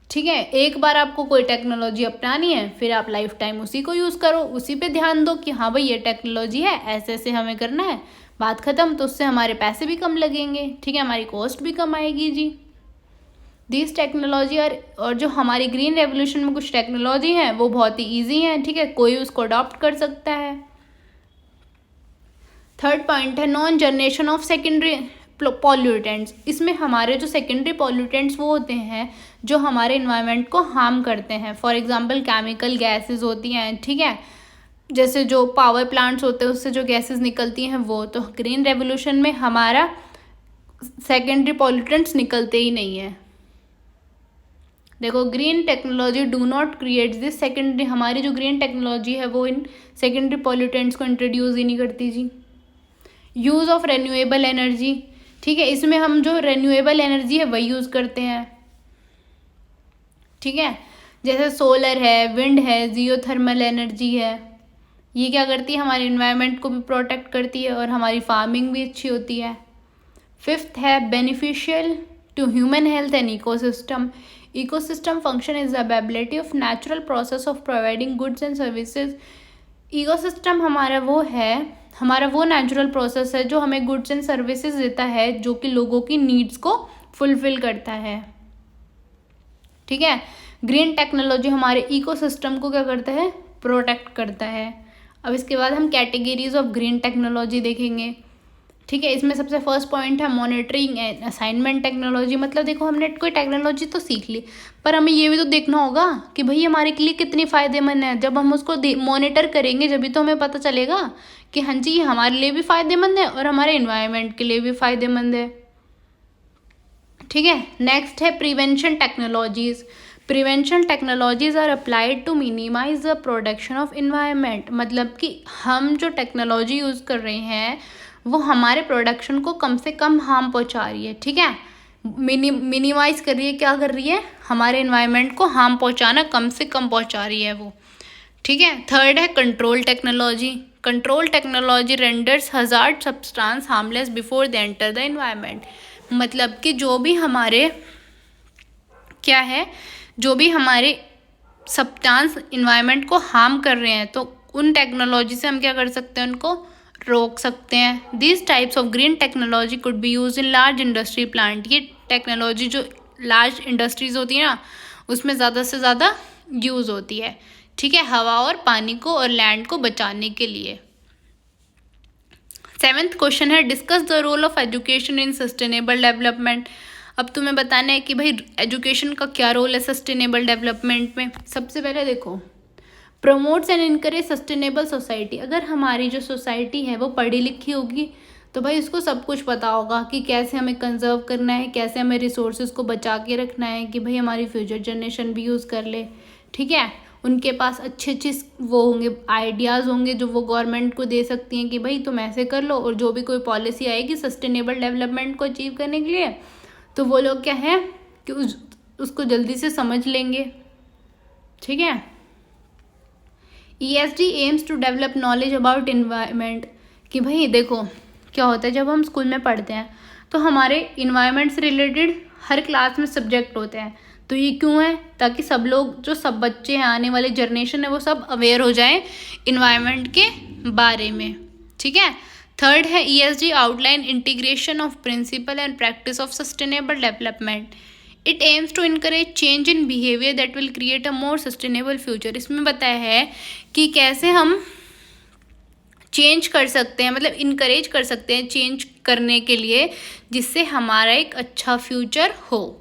ठीक है. एक बार आपको कोई टेक्नोलॉजी अपनानी है फिर आप लाइफ टाइम उसी को यूज़ करो, उसी पे ध्यान दो कि हाँ भाई ये टेक्नोलॉजी है, ऐसे ऐसे हमें करना है, बात ख़त्म. तो उससे हमारे पैसे भी कम लगेंगे. ठीक है. हमारी कॉस्ट भी कम आएगी जी. दिस टेक्नोलॉजी और जो हमारी ग्रीन रेवोल्यूशन में कुछ टेक्नोलॉजी हैं वो बहुत ही ईजी हैं. ठीक है. कोई उसको अडॉप्ट कर सकता है. थर्ड पॉइंट है non generation of secondary pollutants. इसमें हमारे जो सेकेंडरी पॉल्यूटेंट्स वो होते हैं जो हमारे इन्वायरमेंट को हार्म करते हैं. फॉर एग्जांपल केमिकल गैसेस होती हैं. ठीक है. जैसे जो पावर प्लांट्स होते हैं उससे जो गैसेस निकलती हैं वो. तो ग्रीन रेवोल्यूशन में हमारा सेकेंडरी पॉल्यूटेंट्स निकलते ही नहीं है. देखो green technology do not create this secondary. हमारी जो ग्रीन टेक्नोलॉजी है वो इन सेकेंडरी पॉल्यूटेंट्स को इंट्रोड्यूस ही नहीं करती जी. Use of renewable energy. ठीक है. इसमें हम जो रेन्यूएबल एनर्जी है वही यूज़ करते हैं. ठीक है. जैसे सोलर है, विंड है, जियोथर्मल एनर्जी है. ये क्या करती है, हमारे इन्वायरमेंट को भी प्रोटेक्ट करती है और हमारी फार्मिंग भी अच्छी होती है. फिफ्थ है beneficial to human health and ecosystem. Ecosystem function is the ability of natural process of providing goods and services. Ecosystem हमारा वो नेचुरल प्रोसेस है जो हमें गुड्स एंड सर्विसेज देता है, जो कि लोगों की नीड्स को फुलफिल करता है. ठीक है. ग्रीन टेक्नोलॉजी हमारे इकोसिस्टम को क्या करता है, प्रोटेक्ट करता है. अब इसके बाद हम कैटेगरीज ऑफ ग्रीन टेक्नोलॉजी देखेंगे. ठीक है, इसमें सबसे फर्स्ट पॉइंट है मॉनिटरिंग एंड असाइनमेंट टेक्नोलॉजी। मतलब देखो हमने कोई टेक्नोलॉजी तो सीख ली, पर हमें ये भी तो देखना होगा कि भाई हमारे के लिए कितनी फ़ायदेमंद है। जब हम उसको मॉनिटर करेंगे जब भी तो हमें पता चलेगा कि हाँ जी ये हमारे लिए भी फ़ायदेमंद है और हमारे इन्वायरमेंट के लिए भी फ़ायदेमंद है। ठीक है, नेक्स्ट है prevention technologies. Prevention technologies are applied to minimize the production of environment. मतलब कि हम जो टेक्नोलॉजी यूज़ कर रहे हैं वो हमारे प्रोडक्शन को कम से कम हार्म पहुंचा रही है। ठीक है, मिनिमाइज कर रही है, क्या कर रही है, हमारे इन्वायरमेंट को हार्म पहुंचाना कम से कम पहुंचा रही है वो। ठीक है, थर्ड है control technology. Control technology renders hazard substance harmless before they enter the environment. मतलब कि जो भी हमारे क्या है, जो भी हमारे सब्सटेंस इन्वायरमेंट को हार्म कर रहे हैं तो उन टेक्नोलॉजी से हम क्या कर सकते हैं, उनको रोक सकते हैं। This types of green technology could be use in large industry plant. ये टेक्नोलॉजी जो लार्ज इंडस्ट्रीज होती है ना उसमें ज़्यादा से ज़्यादा यूज़ होती है। ठीक है, हवा और पानी को और लैंड को बचाने के लिए। सेवेंथ क्वेश्चन है discuss the role of education in sustainable development. अब तुम्हें बताना है कि भाई एजुकेशन का क्या रोल है सस्टेनेबल डेवलपमेंट में। सबसे पहले देखो, promotes and encourage sustainable society. अगर हमारी जो सोसाइटी है वो पढ़ी लिखी होगी तो भाई उसको सब कुछ पता होगा कि कैसे हमें कंजर्व करना है, कैसे हमें रिसोर्सेज को बचा के रखना है कि भाई हमारी फ्यूचर जनरेशन भी यूज़ कर ले। ठीक है, उनके पास अच्छे अच्छे वो होंगे, आइडियाज़ होंगे जो वो गवर्नमेंट को दे सकती हैं कि भाई तुम ऐसे कर लो। और जो भी कोई पॉलिसी आएगी सस्टेनेबल डेवलपमेंट को अचीव करने के लिए तो वो लोग क्या है कि उसको जल्दी से समझ लेंगे। ठीक है, ESG aims to develop knowledge about environment. कि भाई देखो क्या होता है, जब हम स्कूल में पढ़ते हैं तो हमारे इन्वायरमेंट से रिलेटेड हर क्लास में सब्जेक्ट होते हैं। तो ये क्यों है, ताकि सब लोग, जो सब बच्चे हैं, आने वाले जनरेशन है, वो सब अवेयर हो जाएं इन्वायरमेंट के बारे में। ठीक है, थर्ड है ESG outline integration of principle and practice of sustainable development. It aims to encourage change in behaviour that will create a more sustainable future. इसमें बताया है कि कैसे हम चेंज कर सकते हैं, मतलब इनकरेज कर सकते हैं चेंज करने के लिए, जिससे हमारा एक अच्छा फ्यूचर हो।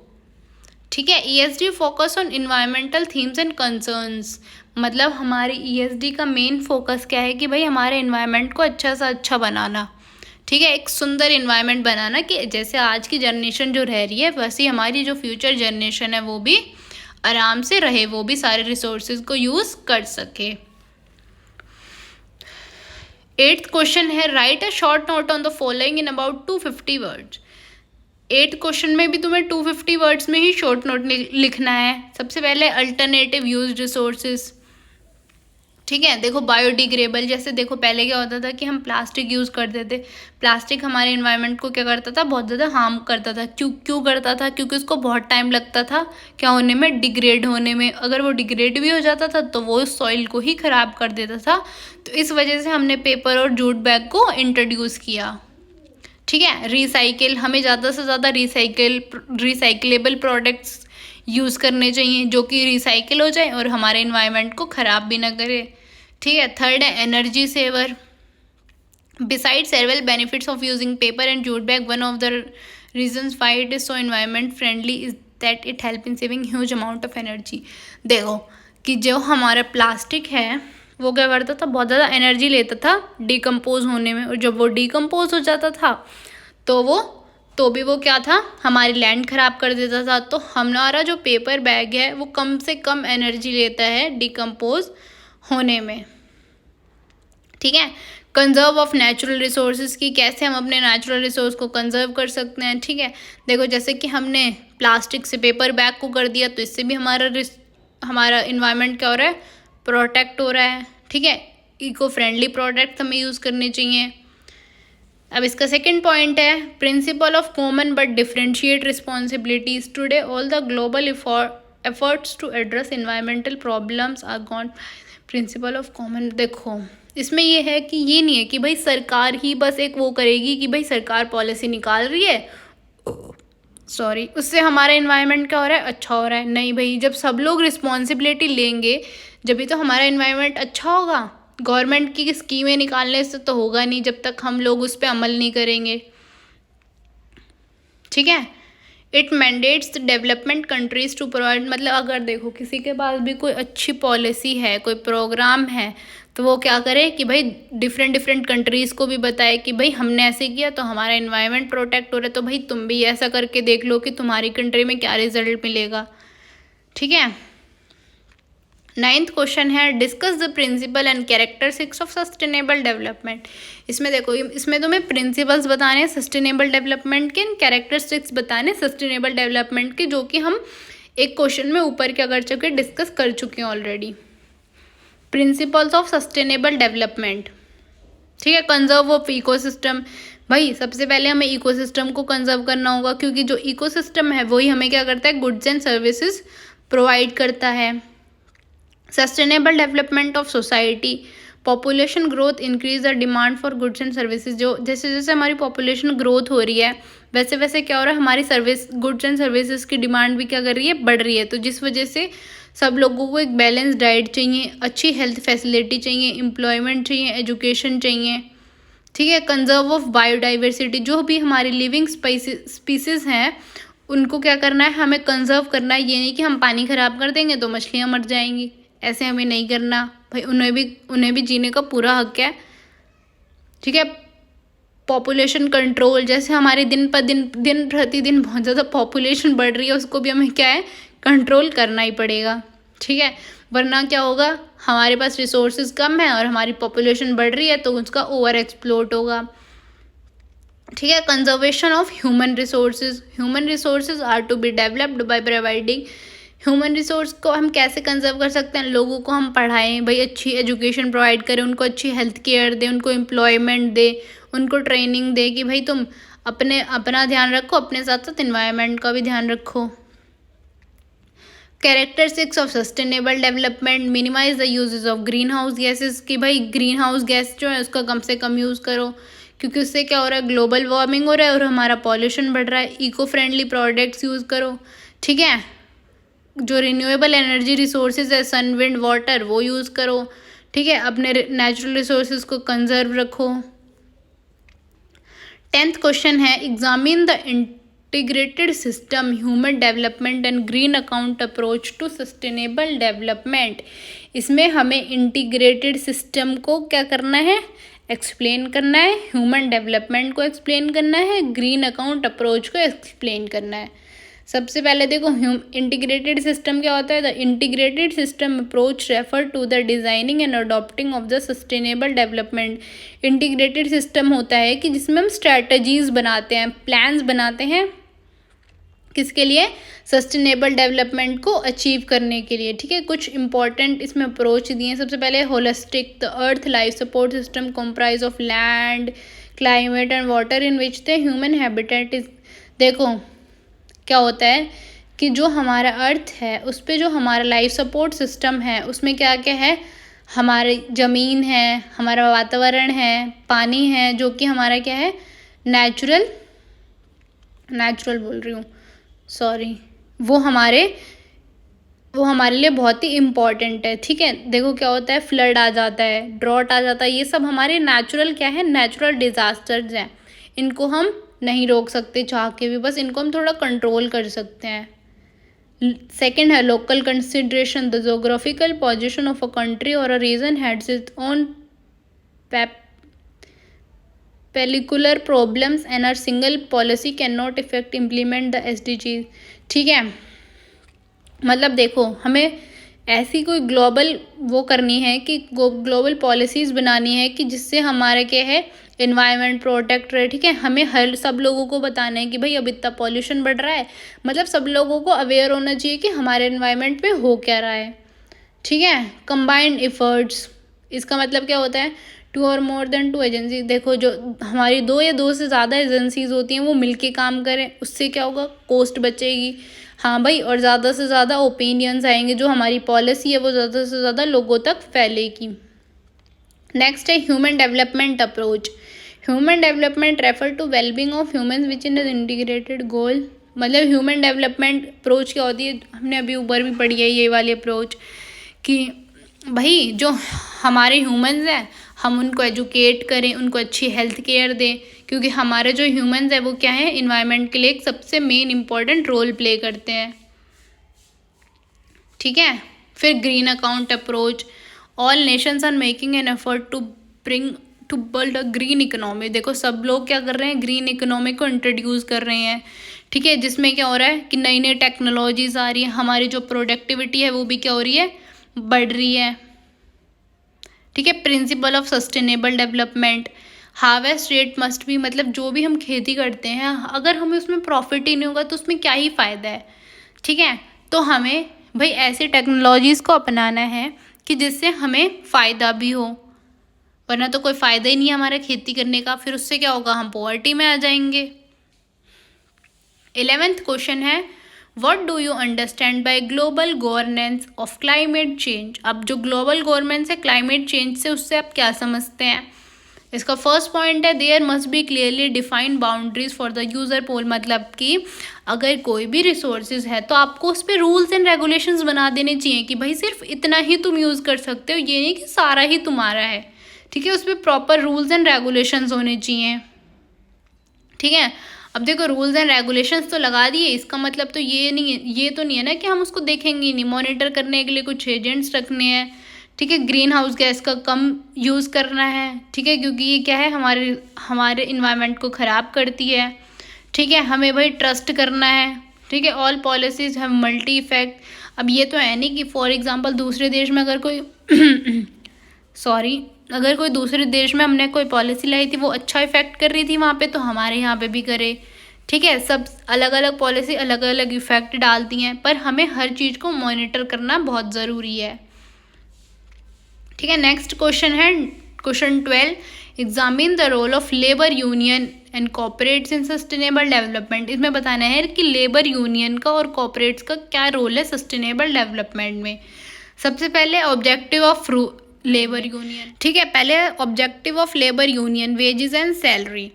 ठीक है, ESG focus on environmental themes and concerns. मतलब हमारी ESG का मेन फोकस क्या है कि भाई हमारे इन्वायरमेंट को अच्छा सा अच्छा बनाना। ठीक है, एक सुंदर इन्वायरमेंट बनाना कि जैसे आज की जनरेशन जो रह रही है वैसे हमारी जो फ्यूचर जनरेशन है वो भी आराम से रहे, वो भी सारे रिसोर्सेज को यूज़ कर सके। एट्थ क्वेश्चन है right a short note on the following in about 250 words. Eighth question में भी तुम्हें 250 वर्ड्स में ही शॉर्ट नोट लिखना है। सबसे पहले अल्टरनेटिव यूज रिसोर्सेज। ठीक है, देखो बायोडिग्रेडेबल, जैसे देखो पहले क्या होता था कि हम प्लास्टिक यूज़ करते थे। प्लास्टिक हमारे इन्वायरमेंट को क्या करता था, बहुत ज़्यादा हार्म करता था। क्यों करता था, क्योंकि उसको बहुत टाइम लगता था क्या होने में, डिग्रेड होने में। अगर वो डिग्रेड भी हो जाता था तो वो सॉइल को ही ख़राब कर देता था। तो इस वजह से हमने पेपर और जूट बैग को इंट्रोड्यूस किया। ठीक है, रिसाइकिल, हमें ज़्यादा से ज़्यादा रिसाइकलेबल प्रोडक्ट्स यूज़ करने चाहिए जो कि रिसाइकिल हो जाए और हमारे इन्वायरमेंट को ख़राब भी ना करे। ठीक है, थर्ड है energy saver. Besides several benefits of using paper and jute bag, one of the reasons why it is so environment friendly is that it help in saving huge amount of energy. देखो कि जो हमारा plastic है वो क्या करता था, बहुत ज़्यादा एनर्जी लेता था डिकम्पोज होने में। और जब वो डिकम्पोज हो जाता था तो भी वो क्या था, हमारी लैंड ख़राब कर देता था। तो हमारा जो पेपर बैग है वो कम से कम एनर्जी लेता है डिकम्पोज होने में। ठीक है, कंजर्व ऑफ नेचुरल रिसोर्सेज की, कैसे हम अपने नेचुरल रिसोर्स को कंजर्व कर सकते हैं। ठीक है, देखो जैसे कि हमने प्लास्टिक से पेपर बैग को कर दिया तो इससे भी हमारा इन्वायरमेंट क्या हो रहा है, प्रोटेक्ट हो रहा है। ठीक है, इको फ्रेंडली प्रोडक्ट्स हमें यूज़ करने चाहिए। अब इसका सेकंड पॉइंट है principle of common but differentiate responsibilities. Today all the global efforts to address environmental problems are gone principle of common. देखो इसमें ये है कि ये नहीं है कि भाई सरकार ही बस एक वो करेगी कि भाई सरकार पॉलिसी निकाल रही है, सॉरी, उससे हमारा इन्वायरमेंट क्या हो रहा है, अच्छा हो रहा है। नहीं भाई, जब सब लोग रिस्पॉन्सिबिलिटी लेंगे जब भी तो हमारा इन्वायरमेंट अच्छा होगा। गवर्नमेंट की स्कीमें निकालने से तो होगा नहीं जब तक हम लोग उस पर अमल नहीं करेंगे, ठीक है। It mandates development countries to provide, मतलब अगर देखो किसी के पास भी कोई अच्छी पॉलिसी है, कोई प्रोग्राम है, तो वो क्या करे कि भाई डिफरेंट डिफरेंट कंट्रीज़ को भी बताए कि भाई हमने ऐसे किया तो हमारा इन्वायरमेंट प्रोटेक्ट हो रहा है, तो भाई तुम भी ऐसा करके देख लो कि तुम्हारी कंट्री में क्या रिजल्ट मिलेगा, ठीक है। 9th क्वेश्चन है discuss the principle and characteristics of sustainable development. इसमें देखो, इसमें तुम्हें प्रिंसिपल्स बताने हैं सस्टेनेबल डेवलपमेंट के, कैरेक्टरिस्टिक्स बताने सस्टेनेबल डेवलपमेंट के, जो कि हम एक क्वेश्चन में ऊपर क्या कर चुके, डिस्कस कर चुके हैं already. Principles of sustainable development, ठीक है। कंजर्व ऑफ इकोसिस्टम, भाई सबसे पहले हमें इकोसिस्टम को कंजर्व करना होगा, क्योंकि जो इकोसिस्टम है वही हमें क्या करता है, गुड्स एंड सर्विसेज प्रोवाइड करता है। Sustainable development of society, population growth increase the demand for goods and services. जो जैसे जैसे हमारी पॉपुलेशन ग्रोथ हो रही है वैसे वैसे क्या हो रहा है, हमारी सर्विस गुड्स एंड सर्विसेज की डिमांड भी क्या कर रही है, बढ़ रही है। तो जिस वजह से सब लोगों को एक बैलेंस डाइट चाहिए, अच्छी हेल्थ फैसिलिटी चाहिए, एम्प्लॉयमेंट चाहिए, एजुकेशन चाहिए, ठीक है। कंजर्व ऑफ बायोडाइवर्सिटी, जो भी हमारी लिविंग स्पीसीज हैं उनको क्या करना है, हमें कंजर्व करना है। ये नहीं कि हम पानी ख़राब कर देंगे तो मछलियाँ मर जाएंगी, ऐसे हमें नहीं करना भाई, उन्हें भी जीने का पूरा हक है, ठीक है। पॉपुलेशन कंट्रोल, जैसे हमारे दिन प्रतिदिन बहुत ज़्यादा पॉपुलेशन बढ़ रही है, उसको भी हमें क्या है, कंट्रोल करना ही पड़ेगा, ठीक है। वरना क्या होगा, हमारे पास रिसोर्सेज कम है और हमारी पॉपुलेशन बढ़ रही है तो उसका ओवर एक्सप्लोट होगा, ठीक है। Conservation of human resources are to be developed by providing, human resource को हम कैसे कंजर्व कर सकते हैं, लोगों को हम पढ़ाएं भाई, अच्छी एजुकेशन प्रोवाइड करें, उनको अच्छी हेल्थ केयर दें, उनको एम्प्लॉयमेंट दें, उनको ट्रेनिंग दें कि भाई तुम अपना ध्यान रखो, अपने साथ साथ इन्वायरमेंट का भी ध्यान रखो। Characteristics of sustainable development, minimize the uses of green house gases, कि भाई ग्रीन हाउस गैस जो है उसका कम से कम यूज़ करो, क्योंकि उससे क्या हो रहा है, ग्लोबल वार्मिंग हो रहा है और हमारा पॉल्यूशन बढ़ रहा है। इको फ्रेंडली प्रोडक्ट्स यूज़ करो, ठीक है। जो रिन्यूएबल एनर्जी रिसोर्सेज है, सन, विंड, वाटर, वो यूज़ करो, ठीक है। अपने नेचुरल रिसोर्सेज को कंजर्व रखो। 10th क्वेश्चन है examine the integrated system human development and green account approach to sustainable development. इसमें हमें इंटीग्रेटेड सिस्टम को क्या करना है, एक्सप्लेन करना है, ह्यूमन डेवलपमेंट को एक्सप्लेन करना है, ग्रीन अकाउंट अप्रोच को एक्सप्लेन करना है। सबसे पहले देखो इंटीग्रेटेड सिस्टम क्या होता है, the integrated system approach refer to the designing and adopting of the sustainable development. Integrated system होता है कि जिसमें हम स्ट्रैटेजीज बनाते हैं, प्लान्स बनाते हैं, किसके लिए, सस्टेनेबल डेवलपमेंट को अचीव करने के लिए, ठीक है। कुछ इंपॉर्टेंट इसमें अप्रोच दिए हैं। सबसे पहले holistic, the earth life support system comprise of land, climate and water in which the human habitat is. देखो क्या होता है कि जो हमारा अर्थ है उस पर जो हमारा लाइफ सपोर्ट सिस्टम है उसमें क्या क्या है, हमारी ज़मीन है, हमारा वातावरण है, पानी है, जो कि हमारा क्या है, नेचुरल बोल रही हूँ, सॉरी, वो हमारे लिए बहुत ही इम्पॉर्टेंट है, ठीक है। देखो क्या होता है, फ्लड आ जाता है, ड्रॉट आ जाता है, ये सब हमारे नेचुरल क्या है, नेचुरल डिज़ास्टर्स हैं। इनको हम नहीं रोक सकते चाह के भी, बस इनको हम थोड़ा कंट्रोल कर सकते हैं। सेकेंड है local consideration, the geographical position of a country और a region has its own particular problems and or single policy can not effect implement the SDGs, ठीक है। मतलब देखो हमें ऐसी कोई ग्लोबल वो करनी है कि ग्लोबल पॉलिसीज़ बनानी है कि जिससे हमारा क्या है, एनवायरनमेंट प्रोटेक्ट रहे, ठीक है। हमें हर सब लोगों को बताना है कि भाई अब इतना पॉल्यूशन बढ़ रहा है, मतलब सब लोगों को अवेयर होना चाहिए कि हमारे एनवायरनमेंट पे हो क्या रहा है, ठीक है। कंबाइंड एफर्ट्स, इसका मतलब क्या होता है, 2 और मोर देन 2 एजेंसी। देखो जो हमारी 2 या 2 से ज़्यादा एजेंसीज होती हैं वो मिलके काम करें, उससे क्या होगा, कॉस्ट बचेगी, हाँ भाई, और ज़्यादा से ज़्यादा ओपिनियंस आएंगे, जो हमारी पॉलिसी है वो ज़्यादा से ज़्यादा लोगों तक फैलेगी। नेक्स्ट है human development approach. Human development refer to wellbeing of human which in integrated goal. मतलब ह्यूमन डेवलपमेंट अप्रोच क्या होती है, हमने अभी ऊपर भी पढ़ी है ये वाली अप्रोच, कि भाई जो हमारे ह्यूमंस हैं हम उनको एजुकेट करें, उनको अच्छी हेल्थ केयर दें, क्योंकि हमारे जो ह्यूमंस हैं वो क्या है, इन्वायरमेंट के लिए एक सबसे मेन इंपॉर्टेंट रोल प्ले करते हैं। ठीक है, फिर green account approach, all nations are making an effort to build a green economy. देखो सब लोग क्या कर रहे हैं, ग्रीन इकोनॉमी को इंट्रोड्यूस कर रहे हैं। ठीक है, जिसमें क्या हो रहा है कि नई नई टेक्नोलॉजीज आ रही है, हमारी जो प्रोडक्टिविटी है वो भी क्या हो रही है, बढ़ रही है। ठीक है, principle of sustainable development, harvest rate must be, मतलब जो भी हम खेती करते हैं अगर हमें उसमें प्रॉफिट ही नहीं होगा तो उसमें क्या ही फ़ायदा है। ठीक है, तो हमें भाई ऐसी टेक्नोलॉजीज़ को अपनाना है कि जिससे हमें फ़ायदा भी हो, वरना तो कोई फ़ायदा ही नहीं है हमारा खेती करने का, फिर उससे क्या होगा, हम पॉवर्टी में आ जाएंगे। 11th क्वेश्चन है, what do you understand by global governance of climate change. अब जो ग्लोबल गवर्नेंस है क्लाइमेट चेंज से, उससे आप क्या समझते हैं। इसका फर्स्ट पॉइंट है, there must be clearly defined boundaries for the user pool, मतलब कि अगर कोई भी रिसोर्सेज है तो आपको उस पर रूल्स एंड रेगुलेशंस बना देने चाहिए कि भाई सिर्फ इतना ही तुम यूज़ कर सकते हो, ये नहीं कि सारा ही तुम्हारा है। ठीक है, उस पर प्रॉपर रूल्स एंड रेगुलेशंस होने चाहिए। ठीक है, अब देखो रूल्स एंड रेगुलेशंस तो लगा दिए, इसका मतलब तो ये तो नहीं है ना कि हम उसको देखेंगे ही नहीं, मॉनिटर करने के लिए कुछ एजेंट्स रखने हैं। ठीक है, ग्रीन हाउस गैस का कम यूज़ करना है। ठीक है, क्योंकि ये क्या है, हमारे इन्वायरमेंट को ख़राब करती है। ठीक है, हमें भाई ट्रस्ट करना है। ठीक है, all policies have multi effect. अब ये तो है नहीं कि फॉर एग्जांपल दूसरे देश में अगर कोई अगर कोई दूसरे देश में हमने कोई पॉलिसी लाई थी वो अच्छा इफेक्ट कर रही थी वहाँ पे, तो हमारे यहाँ पे भी करे। ठीक है, सब अलग अलग पॉलिसी अलग अलग इफेक्ट डालती हैं, पर हमें हर चीज़ को मॉनिटर करना बहुत ज़रूरी है। ठीक है, नेक्स्ट क्वेश्चन है question 12, examine the role of labour union and corporates in sustainable development. इसमें बताना है कि लेबर यूनियन का और कॉर्पोरेट्स का क्या रोल है सस्टेनेबल डेवलपमेंट में। सबसे पहले ऑब्जेक्टिव ऑफ लेबर यूनियन। ठीक है, पहले objective of labour union, wages and salary.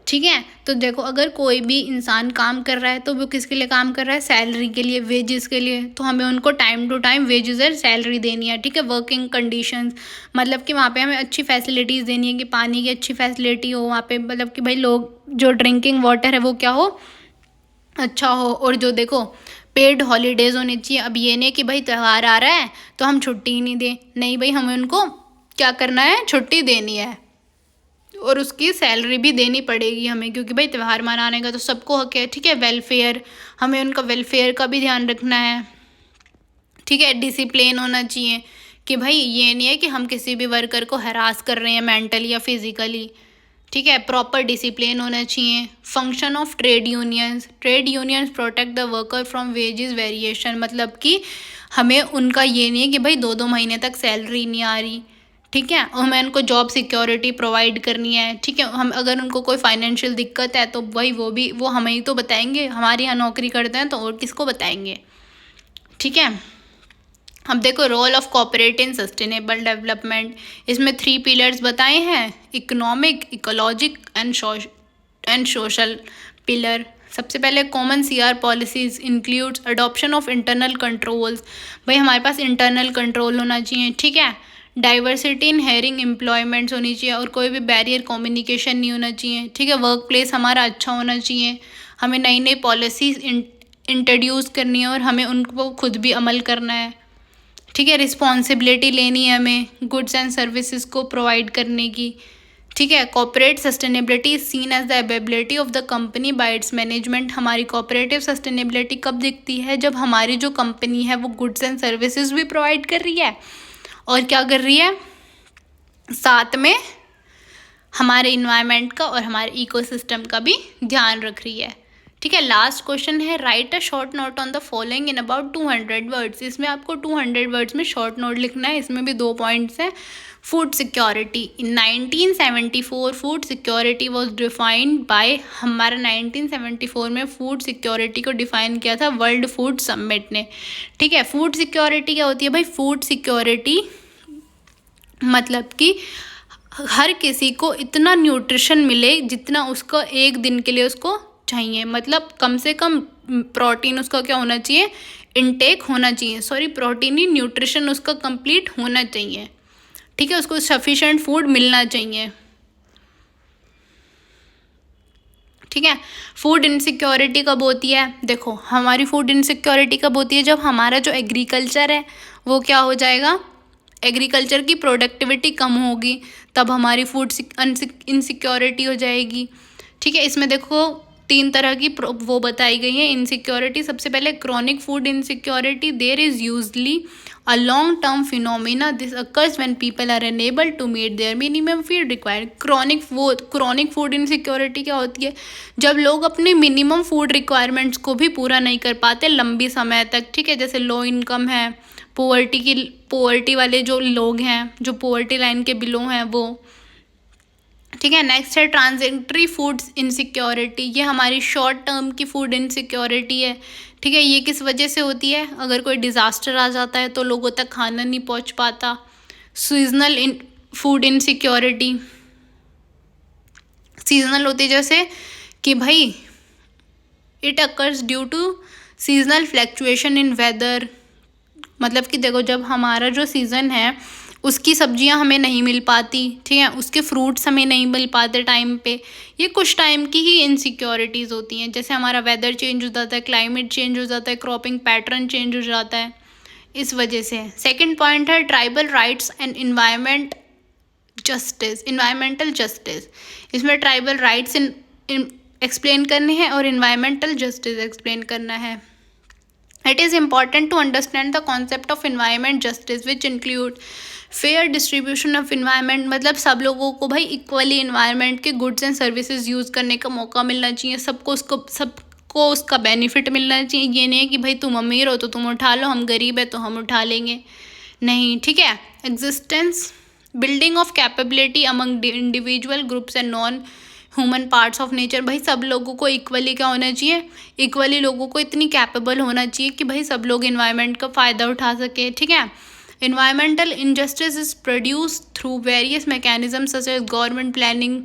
ठीक है, तो देखो अगर कोई भी इंसान काम कर रहा है तो वो किसके लिए काम कर रहा है, सैलरी के लिए, वेजेस के लिए, तो हमें उनको टाइम टू टाइम वेजेस और सैलरी देनी है। ठीक है, वर्किंग कंडीशंस, मतलब कि वहाँ पे हमें अच्छी फैसिलिटीज़ देनी है कि पानी की अच्छी फैसिलिटी हो वहाँ पे, मतलब कि भाई लोग जो ड्रिंकिंग वाटर है वो क्या हो, अच्छा हो। और जो देखो पेड हॉलीडेज़ होनी चाहिए। अब ये नहीं कि भाई त्यौहार आ रहा है तो हम छुट्टी ही नहीं दें, नहीं भाई हमें उनको क्या करना है, छुट्टी देनी है और उसकी सैलरी भी देनी पड़ेगी हमें, क्योंकि भाई त्यौहार मनाने का तो सबको हक है। ठीक है, वेलफेयर, हमें उनका वेलफेयर का भी ध्यान रखना है। ठीक है, डिसिप्लिन होना चाहिए कि भाई ये नहीं है कि हम किसी भी वर्कर को हरास कर रहे हैं मेंटली या फिजिकली। ठीक है, प्रॉपर डिसिप्लिन होना चाहिए। Function of trade unions protect the worker from wages variation, मतलब कि हमें उनका ये नहीं है कि भाई 2-2 महीने तक सैलरी नहीं आ रही। ठीक है, और हमें उनको जॉब सिक्योरिटी प्रोवाइड करनी है। ठीक है, हम अगर उनको कोई फाइनेंशियल दिक्कत है तो भाई वो हमें ही तो बताएंगे, हमारे यहाँ नौकरी करते हैं तो और किसको बताएंगे। ठीक है, अब देखो role of corporate in sustainable development, इसमें 3 पिलर्स बताए हैं, economic, ecologic and social pillar. सबसे पहले common CR policies includes adoption of internal controls, भाई हमारे पास इंटरनल कंट्रोल होना चाहिए। ठीक है, डाइवर्सिटी इन हायरिंग एम्प्लॉयमेंट्स होनी चाहिए और कोई भी बैरियर कम्युनिकेशन नहीं होना चाहिए। ठीक है, वर्क प्लेस हमारा अच्छा होना चाहिए, हमें नई नई पॉलिसीज इंट्रोड्यूस करनी है और हमें उनको खुद भी अमल करना है। ठीक है, रिस्पॉन्सिबिलिटी लेनी है हमें गुड्स एंड सर्विसेज को प्रोवाइड करने की। ठीक है, corporate sustainability is seen as the ability of the company by its management. हमारी कॉर्पोरेटिव सस्टेनेबिलिटी कब दिखती है, जब हमारी जो कंपनी है वो गुड्स एंड सर्विसेज भी प्रोवाइड कर रही है और क्या कर रही है, साथ में हमारे इन्वायरमेंट का और हमारे इकोसिस्टम का भी ध्यान रख रही है। ठीक है, लास्ट क्वेश्चन है, right a short note on the following in about 200 words. इसमें आपको 200 वर्ड्स में शॉर्ट नोट लिखना है। इसमें भी 2 पॉइंट्स हैं। Food security, in 1974 food security was defined by, हमारा 1974 में फूड सिक्योरिटी को डिफाइन किया था वर्ल्ड फूड समिट ने। ठीक है, फूड सिक्योरिटी क्या होती है भाई, फूड सिक्योरिटी मतलब कि हर किसी को इतना न्यूट्रिशन मिले जितना उसका एक दिन के लिए उसको चाहिए, मतलब कम से कम प्रोटीन उसका क्या होना चाहिए, इनटेक होना चाहिए, सॉरी प्रोटीन न्यूट्रिशन उसका कंप्लीट होना चाहिए, ठीक है, उसको सफिशेंट फूड मिलना चाहिए, ठीक है। फूड इनसिक्योरिटी कब होती है, देखो हमारी फूड इनसिक्योरिटी कब होती है, जब हमारा जो एग्रीकल्चर है वो क्या हो जाएगा, एग्रीकल्चर की प्रोडक्टिविटी कम होगी, तब हमारी फूड इनसिक्योरिटी हो जाएगी, ठीक है। इसमें देखो 3 तरह की वो बताई गई है इनसिक्योरिटी। सबसे पहले chronic food insecurity, there is usually a long term phenomena, this occurs when people are unable to meet their minimum food required. Chronic food insecurity क्या होती है, जब लोग अपने मिनिमम फूड रिक्वायरमेंट्स को भी पूरा नहीं कर पाते लंबी समय तक, ठीक है, जैसे लो इनकम है, पोवर्टी वाले जो लोग हैं, जो पोवर्टी लाइन के बिलो हैं वो, ठीक है। नेक्स्ट है ट्रांजिटरी फूड इनसिक्योरिटी, ये हमारी शॉर्ट टर्म की फूड इनसिक्योरिटी है, ठीक है। ये किस वजह से होती है, अगर कोई डिज़ास्टर आ जाता है तो लोगों तक खाना नहीं पहुंच पाता। सीजनल फूड इनसिक्योरिटी, सीजनल होती है जैसे कि भाई it occurs due to seasonal fluctuation in weather, मतलब कि देखो जब हमारा जो सीज़न है उसकी सब्जियां हमें नहीं मिल पाती, ठीक है, उसके फ्रूट्स हमें नहीं मिल पाते टाइम पे, ये कुछ टाइम की ही इनसिक्योरिटीज़ होती हैं। जैसे हमारा वेदर चेंज हो जाता है, क्लाइमेट चेंज हो जाता है, क्रॉपिंग पैटर्न चेंज हो जाता है, इस वजह से। सेकंड पॉइंट है tribal rights and environmental justice. इसमें ट्राइबल राइट्स एक्सप्लेन करने हैं और इन्वायरमेंटल जस्टिस एक्सप्लेन करना है। It is important to understand the concept of environment justice which include fair distribution of environment, मतलब सब लोगों को भाई इक्वली इन्वायरमेंट के गुड्स एंड सर्विसेज यूज़ करने का मौका मिलना चाहिए, सबको उसका बेनिफिट मिलना चाहिए। ये नहीं है कि भाई तुम अमीर हो तो तुम उठा लो, हम गरीब है तो हम उठा लेंगे, नहीं, ठीक है। Existence building of capability among individual groups and non human parts of nature, भाई सब लोगों को इक्वली क्या होना चाहिए, इक्वली लोगों को इतनी कैपेबल होना चाहिए कि भाई सब लोग इन्वायरमेंट का फ़ायदा उठा सके, ठीक है। Environmental injustice is produce through various mechanism such as government planning.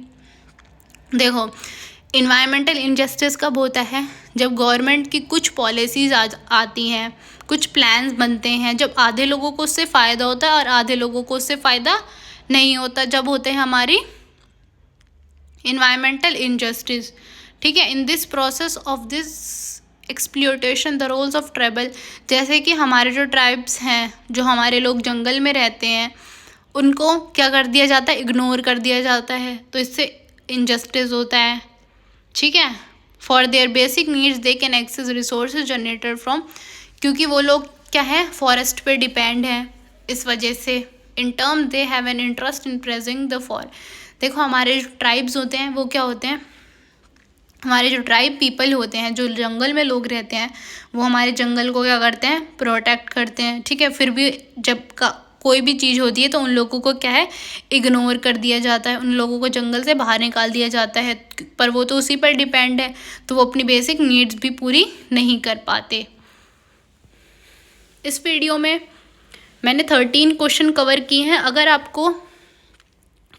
देखो इन्वायरमेंटल इनजस्टिस कब होता है, जब गवर्नमेंट की कुछ पॉलिसीज़ आती हैं, कुछ प्लान्स बनते हैं, जब आधे लोगों को उससे फ़ायदा होता है और आधे लोगों को उससे फ़ायदा नहीं होता, जब होते हैं हमारी इन्वायरमेंटल इनजस्टिस, ठीक है। In this process of this exploitation the roles of tribal, जैसे कि हमारे जो ट्राइब्स हैं, जो हमारे लोग जंगल में रहते हैं, उनको क्या कर दिया जाता है, इग्नोर कर दिया जाता है, तो इससे इनजस्टिस होता है, ठीक है। For their basic needs they can access resources generated from, क्योंकि वो लोग क्या है फॉरेस्ट पे डिपेंड हैं, इस वजह से in term they have an interest in praising the for. देखो हमारे जो ट्राइब्स होते हैं वो क्या होते हैं, हमारे जो ट्राइब पीपल होते हैं, जो जंगल में लोग रहते हैं, वो हमारे जंगल को क्या करते हैं, प्रोटेक्ट करते हैं, ठीक है। फिर भी जब कोई भी चीज़ होती है तो उन लोगों को क्या है, इग्नोर कर दिया जाता है, उन लोगों को जंगल से बाहर निकाल दिया जाता है, पर वो तो उसी पर डिपेंड है, तो वो अपनी बेसिक नीड्स भी पूरी नहीं कर पाते। इस वीडियो में मैंने 13 क्वेश्चन कवर किए हैं। अगर आपको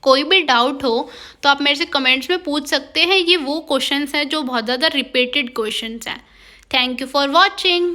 कोई भी डाउट हो तो आप मेरे से कमेंट्स में पूछ सकते हैं, ये वो क्वेश्चंस हैं जो बहुत ज़्यादा रिपीटेड क्वेश्चंस हैं। Thank you for watching.